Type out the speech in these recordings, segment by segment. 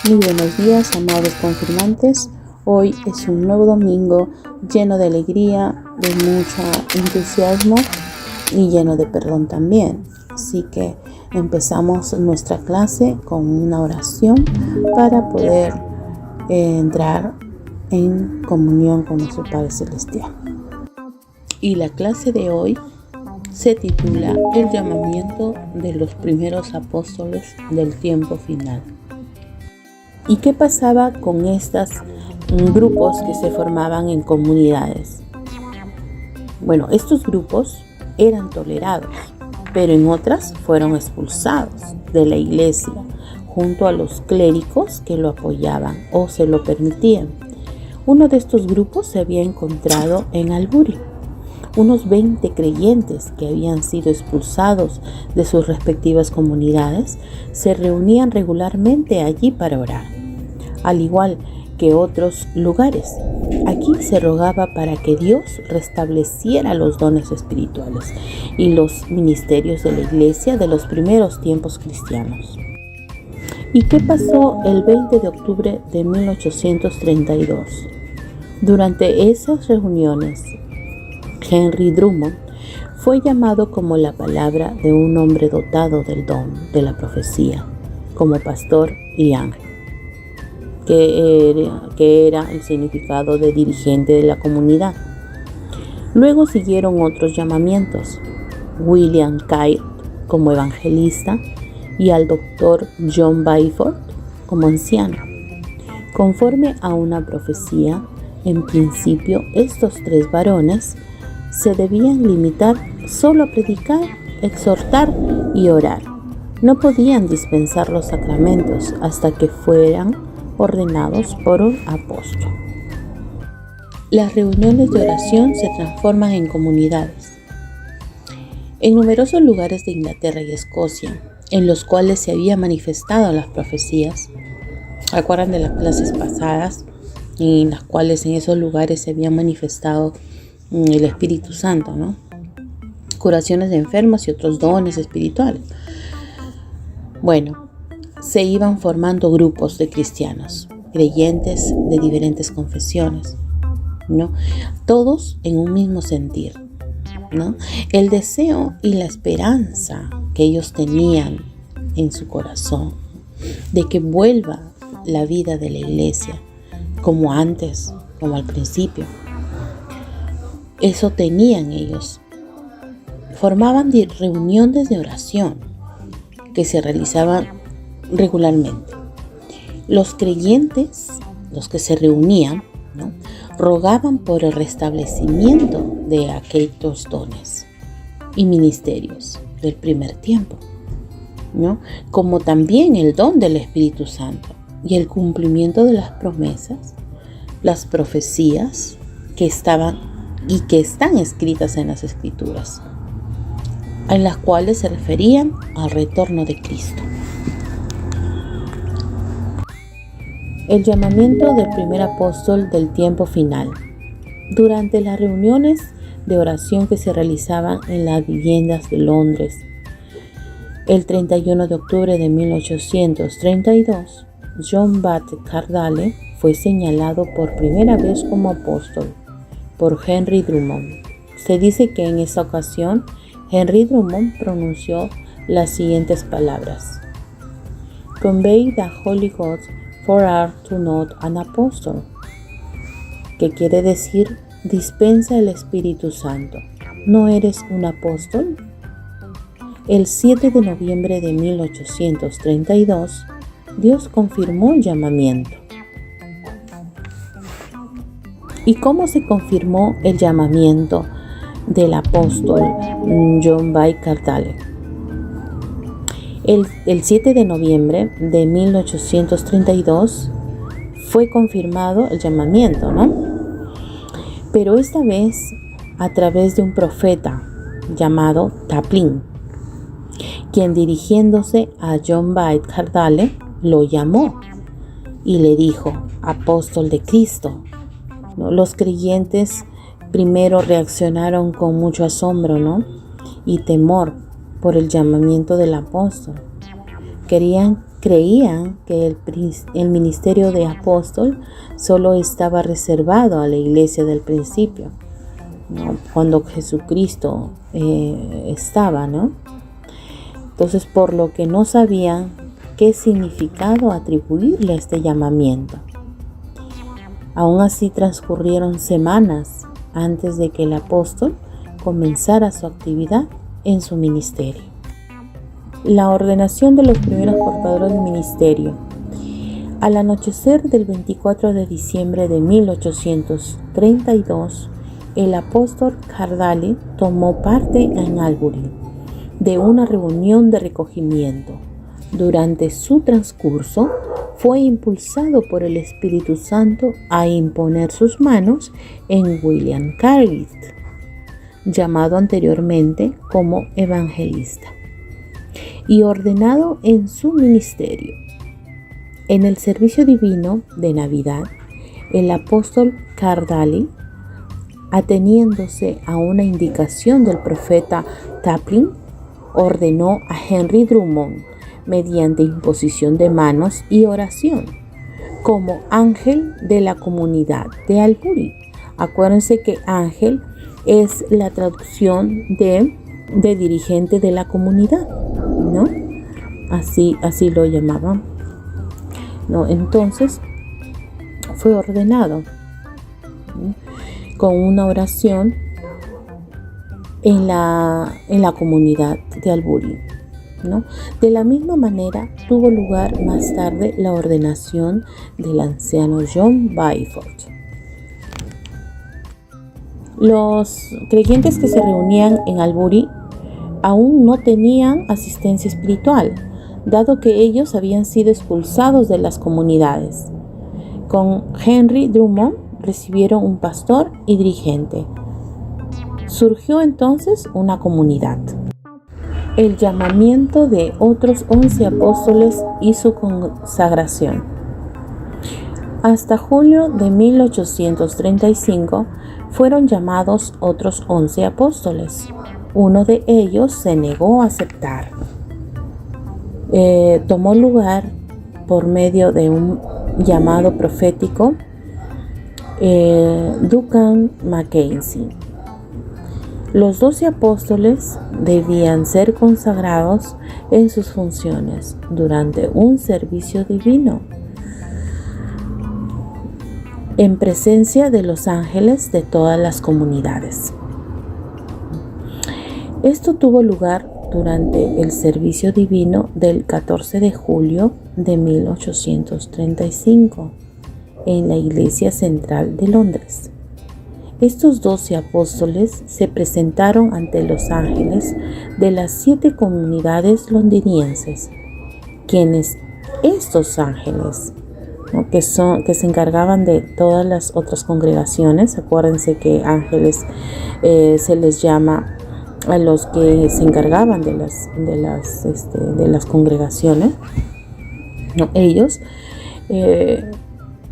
Muy buenos días, amados confirmantes. Hoy es un nuevo domingo lleno de alegría, de mucho entusiasmo y lleno de perdón también. Así que empezamos nuestra clase con una oración para poder entrar en comunión con nuestro Padre Celestial. Y la clase de hoy se titula El llamamiento de los primeros apóstoles del tiempo final. ¿Y qué pasaba con estos grupos que se formaban en comunidades? Bueno, estos grupos eran tolerados, pero en otras fueron expulsados de la iglesia junto a los clérigos que lo apoyaban o se lo permitían. Uno de estos grupos se había encontrado en Alburi. Unos 20 creyentes que habían sido expulsados de sus respectivas comunidades se reunían regularmente allí para orar, al igual que otros lugares. Aquí se rogaba para que Dios restableciera los dones espirituales y los ministerios de la iglesia de los primeros tiempos cristianos. ¿Y qué pasó el 20 de octubre de 1832? Durante esas reuniones, Henry Drummond fue llamado como la palabra de un hombre dotado del don de la profecía, como pastor y ángel, que era el significado de dirigente de la comunidad. Luego siguieron otros llamamientos: William Kyle como evangelista y al doctor John Byford como anciano. Conforme a una profecía, en principio estos tres varones se debían limitar solo a predicar, exhortar y orar. No podían dispensar los sacramentos hasta que fueran ordenados por un apóstol. Las reuniones de oración se transforman en comunidades. En numerosos lugares de Inglaterra y Escocia, en los cuales se habían manifestado las profecías, ¿recuerdan de las clases pasadas? En las cuales en esos lugares se había manifestado el Espíritu Santo, ¿no? Curaciones de enfermos y otros dones espirituales. Bueno, se iban formando grupos de cristianos, creyentes de diferentes confesiones, ¿no? Todos en un mismo sentir, ¿no? El deseo y la esperanza que ellos tenían en su corazón de que vuelva la vida de la iglesia como antes, como al principio. Eso tenían ellos. Formaban reuniones de oración que se realizaban regularmente. Los creyentes, los que se reunían, ¿no?, rogaban por el restablecimiento de aquellos dones y ministerios del primer tiempo, ¿no?, como también el don del Espíritu Santo y el cumplimiento de las promesas, las profecías que estaban y que están escritas en las Escrituras, en las cuales se referían al retorno de Cristo. El llamamiento del primer apóstol del tiempo final. Durante las reuniones de oración que se realizaban en las viviendas de Londres, el 31 de octubre de 1832, John Bates Cardale fue señalado por primera vez como apóstol por Henry Drummond. Se dice que en esa ocasión Henry Drummond pronunció las siguientes palabras: Convey the Holy Ghost for art to not an apostle, que quiere decir: dispensa el Espíritu Santo, ¿no eres un apóstol? El 7 de noviembre de 1832, Dios confirmó el llamamiento. ¿Y cómo se confirmó el llamamiento del apóstol John Bates Cardale? El 7 de noviembre de 1832 fue confirmado el llamamiento, ¿no? Pero esta vez a través de un profeta llamado Taplin, quien dirigiéndose a John Bates Cardale lo llamó y le dijo: apóstol de Cristo. Los creyentes primero reaccionaron con mucho asombro, ¿no?, y temor por el llamamiento del apóstol. Querían creían que el ministerio de apóstol solo estaba reservado a la iglesia del principio, ¿no? Cuando Jesucristo estaba, ¿no? Entonces, por lo que no sabían qué significado atribuirle a este llamamiento. Aún así transcurrieron semanas antes de que el apóstol comenzara su actividad en su ministerio. La ordenación de los primeros portadores del ministerio. Al anochecer del 24 de diciembre de 1832, el apóstol Cardali tomó parte en Albury de una reunión de recogimiento. Durante su transcurso, fue impulsado por el Espíritu Santo a imponer sus manos en William Carrick, llamado anteriormente como evangelista, y ordenado en su ministerio. En el servicio divino de Navidad, el apóstol Cardali, ateniéndose a una indicación del profeta Taplin, ordenó a Henry Drummond, mediante imposición de manos y oración, como ángel de la comunidad de Albury. Acuérdense que ángel es la traducción de dirigente de la comunidad, ¿no? Así lo llamaban, ¿no? Entonces fue ordenado, ¿no?, con una oración en la comunidad de Albury, ¿no? De la misma manera tuvo lugar más tarde la ordenación del anciano John Byford. Los creyentes que se reunían en Albury aún no tenían asistencia espiritual, dado que ellos habían sido expulsados de las comunidades. Con Henry Drummond recibieron un pastor y dirigente. Surgió entonces una comunidad. El llamamiento de otros 11 apóstoles y su consagración. Hasta julio de 1835 fueron llamados otros 11 apóstoles. Uno de ellos se negó a aceptar. Tomó lugar por medio de un llamado profético, Duncan Mackenzie. Los 12 apóstoles debían ser consagrados en sus funciones durante un servicio divino, en presencia de los ángeles de todas las comunidades. Esto tuvo lugar durante el servicio divino del 14 de julio de 1835 en la Iglesia Central de Londres. Estos 12 apóstoles se presentaron ante los ángeles de las 7 comunidades londinenses, quienes estos ángeles, ¿no?, que se encargaban de todas las otras congregaciones. Acuérdense que ángeles se les llama a los que se encargaban de las congregaciones, ¿no? Ellos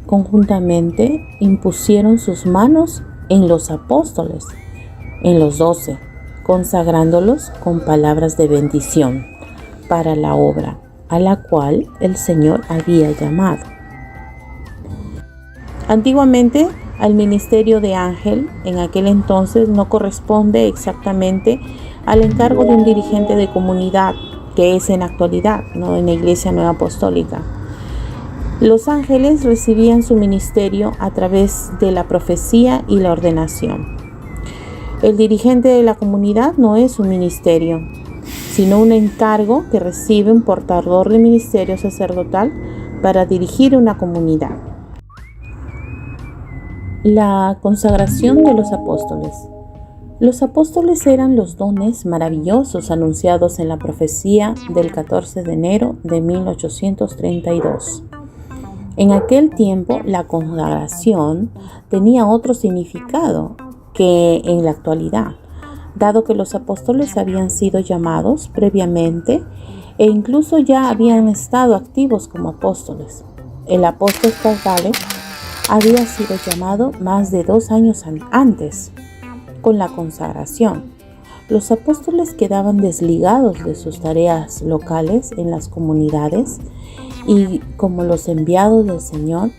conjuntamente impusieron sus manos en los apóstoles, en los 12, consagrándolos con palabras de bendición para la obra a la cual el Señor había llamado. Antiguamente, al ministerio de ángel en aquel entonces no corresponde exactamente al encargo de un dirigente de comunidad, que es en la actualidad, ¿no?, en la Iglesia Nueva Apostólica. Los ángeles recibían su ministerio a través de la profecía y la ordenación. El dirigente de la comunidad no es un ministerio, sino un encargo que recibe un portador de ministerio sacerdotal para dirigir una comunidad. La consagración de los apóstoles. Los apóstoles eran los dones maravillosos anunciados en la profecía del 14 de enero de 1832. En aquel tiempo, la consagración tenía otro significado que en la actualidad, dado que los apóstoles habían sido llamados previamente e incluso ya habían estado activos como apóstoles. El apóstol Cardali había sido llamado más de 2 años antes. Con la consagración, los apóstoles quedaban desligados de sus tareas locales en las comunidades y como los enviados del Señor,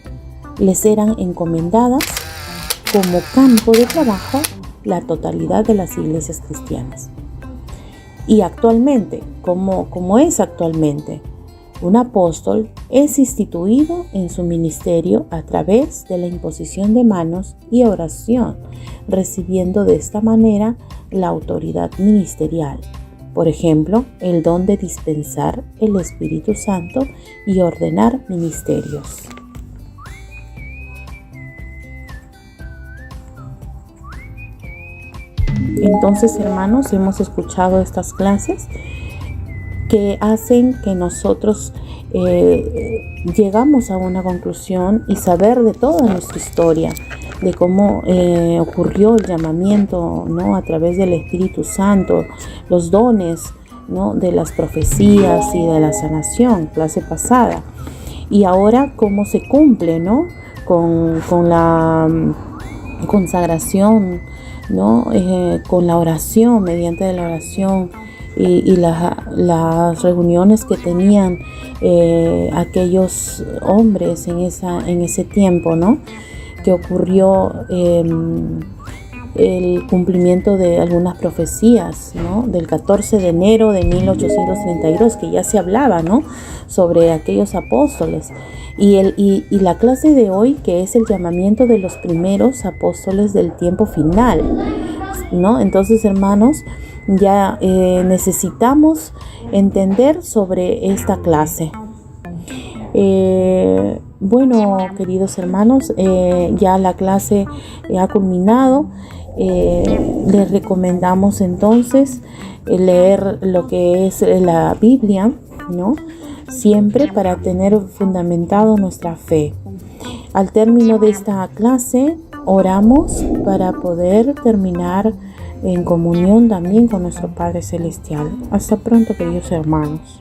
les eran encomendadas como campo de trabajo la totalidad de las iglesias cristianas. Y actualmente, como es actualmente, un apóstol es instituido en su ministerio a través de la imposición de manos y oración, recibiendo de esta manera la autoridad ministerial. Por ejemplo, el don de dispensar el Espíritu Santo y ordenar ministerios. Entonces, hermanos, hemos escuchado estas clases que hacen que nosotros llegamos a una conclusión y saber de toda nuestra historia, de cómo ocurrió el llamamiento, ¿no?, a través del Espíritu Santo, los dones, ¿no?, de las profecías y de la sanación, clase pasada, y ahora cómo se cumple, ¿no?, con la consagración, ¿no?, con la oración, mediante la oración y las reuniones que tenían aquellos hombres en ese tiempo, ¿no?, que ocurrió el cumplimiento de algunas profecías, ¿no?, del 14 de enero de 1832, que ya se hablaba, ¿no?, sobre aquellos apóstoles. Y la clase de hoy, que es el llamamiento de los primeros apóstoles del tiempo final, ¿no? Entonces, hermanos, ya necesitamos entender sobre esta clase. Bueno, queridos hermanos, ya la clase ha culminado. Les recomendamos entonces leer lo que es la Biblia, ¿no?, siempre para tener fundamentado nuestra fe. Al término de esta clase, oramos para poder terminar en comunión también con nuestro Padre Celestial. Hasta pronto, queridos hermanos.